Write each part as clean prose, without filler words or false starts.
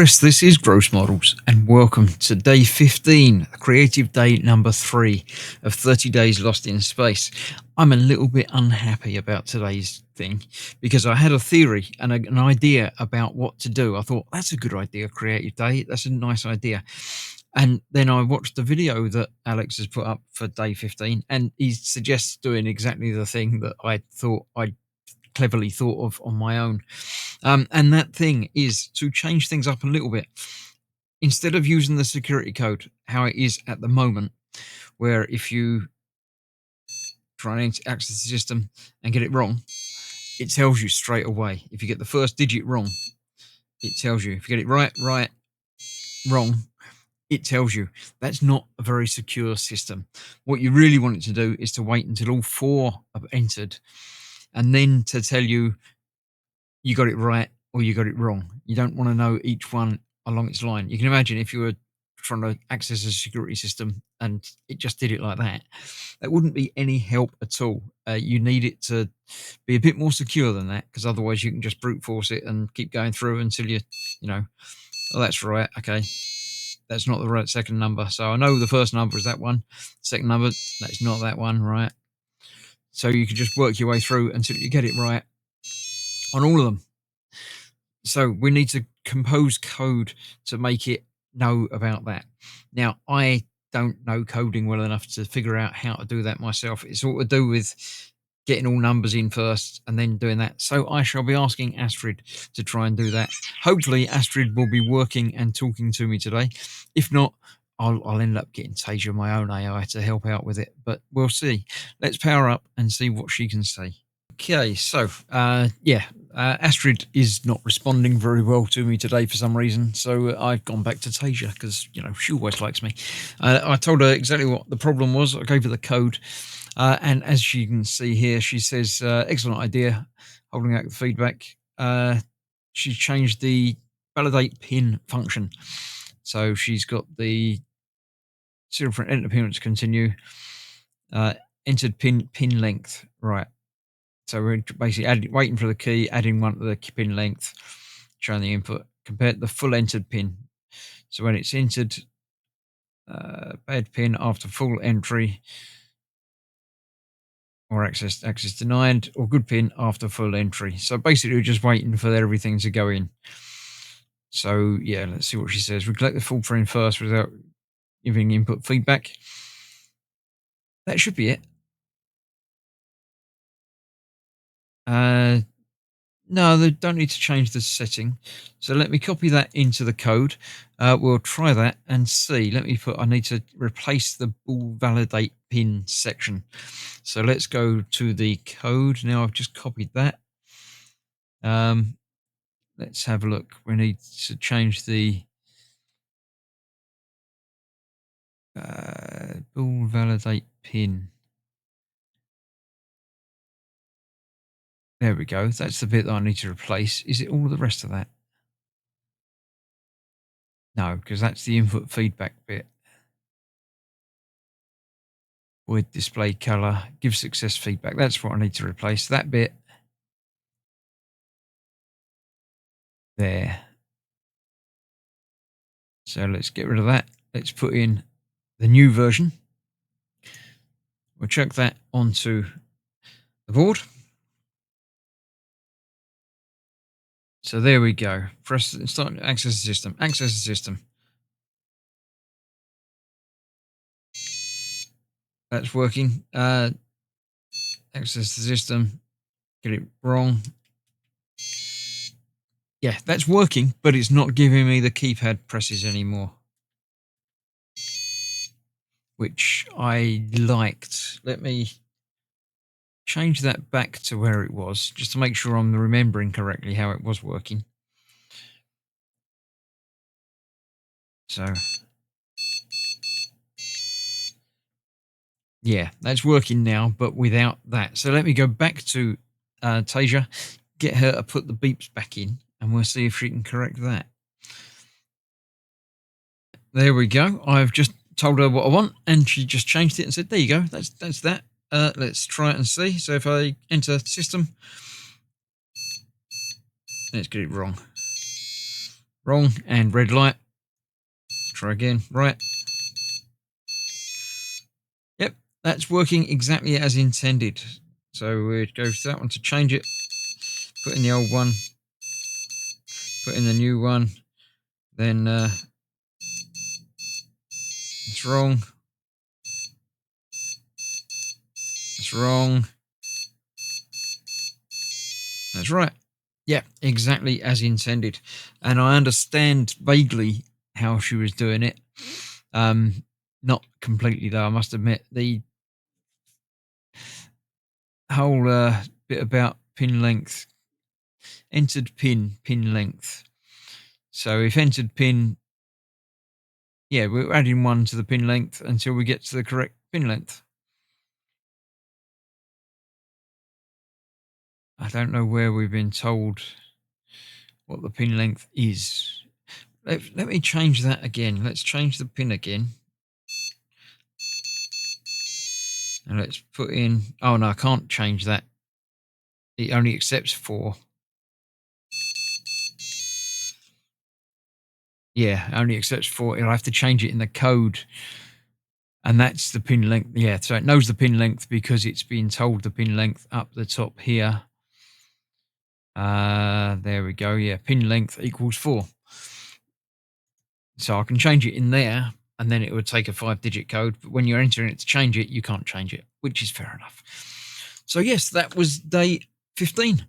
Chris, this is Gross Models, and welcome to day 15, creative day number 3 of 30 days lost in space. I'm a little bit unhappy about today's thing because I had a theory and an idea about what to do. I thought, that's a good idea, creative day. That's a nice idea. And then I watched the video that Alex has put up for day 15, and he suggests doing exactly the thing that I thought I'd cleverly thought of on my own. And that thing is to change things up a little bit. Instead of using the security code, how it is at the moment, where if you try and access the system and get it wrong, it tells you straight away. If you get the first digit wrong, it tells you. If you get it right, wrong, it tells you. That's not a very secure system. What you really want it to do is to wait until all 4 are entered and then to tell you you got it right or you got it wrong. You don't want to know each one along its line. You can imagine if you were trying to access a security system and it just did it like that, that wouldn't be any help at all. You need it to be a bit more secure than that, because otherwise you can just brute force it and keep going through until you know, oh, that's right. Okay. That's not the right second number. So I know the first number is that one. Second number, that's not that one, right? So you can just work your way through until you get it right on all of them. So we need to compose code to make it know about that. Now, I don't know coding well enough to figure out how to do that myself. It's all to do with getting all numbers in first and then doing that. So I shall be asking Astrid to try and do that. Hopefully Astrid will be working and talking to me today. If not, I'll end up getting Tasia, my own AI, to help out with it, but we'll see. Let's power up and see what she can say. Okay, so Astrid is not responding very well to me today for some reason, so I've gone back to Tasia because, you know, she always likes me. I told her exactly what the problem was. I gave her the code, and as you can see here, she says, excellent idea, holding out the feedback. She's changed the validate pin function. So she's got the serial for enter appearance continue, entered pin length, right. So we're basically waiting for the key, adding one to the pin length, showing the input, compared to the full entered pin. So when it's entered, bad pin after full entry, or access denied, or good pin after full entry. So basically we're just waiting for everything to go in. So yeah, let's see what she says. We collect the full pin first without giving input feedback. That should be it. No, they don't need to change the setting. So let me copy that into the code. We'll try that and see. I need to replace the bool validate pin section. So let's go to the code. Now I've just copied that. Let's have a look. We need to change the bool validate pin. There we go. That's the bit that I need to replace. Is it all the rest of that? No, because that's the input feedback bit. With display color, give success feedback. That's what I need to replace. That bit there. So let's get rid of that. Let's put in the new version. We'll chuck that onto the board. So there we go. Press start access the system. Access the system. That's working. Access the system. Get it wrong. Yeah, that's working, but it's not giving me the keypad presses anymore, which I liked. Let me change that back to where it was, just to make sure I'm remembering correctly how it was working. So, yeah, that's working now, but without that. So let me go back to Tasia, get her to put the beeps back in, and we'll see if she can correct that. There we go. I've just told her what I want, and she just changed it and said, there you go, that's that. Let's try it and see. So if I enter system, let's get it wrong. Wrong. And red light. Try again. Right. Yep, that's working exactly as intended. So we'd go to that one to change it. Put in the old one. Put in the new one. Then it's wrong. It's wrong. That's right. Yeah, exactly as intended. And I understand vaguely how she was doing it. Not completely though, I must admit. The whole bit about pin length, entered pin length. So if entered pin, yeah, we're adding one to the pin length until we get to the correct pin length. I don't know where we've been told what the pin length is. Let me change that again. Let's change the pin again. And let's put in, oh no, I can't change that. It only accepts 4. Yeah, only accepts 4. It'll have to change it in the code. And that's the pin length. Yeah, so it knows the pin length because it's been told the pin length up the top here. There we go. Yeah, pin length equals 4. So I can change it in there, and then it would take a 5-digit code. But when you're entering it to change it, you can't change it, which is fair enough. So yes, that was day 15.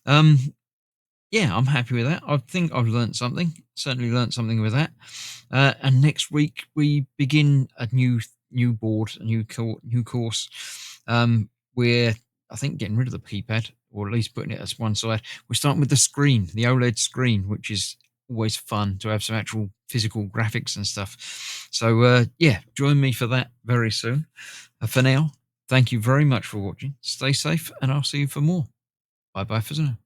Yeah, I'm happy with that. I think I've learned something. Certainly learned something with that. And next week we begin a new board, a new course. We're, I think, getting rid of the keypad, or at least putting it as one side. We're starting with the screen, the OLED screen, which is always fun to have some actual physical graphics and stuff. So yeah, join me for that very soon. For now, thank you very much for watching. Stay safe, and I'll see you for more. Bye bye for now.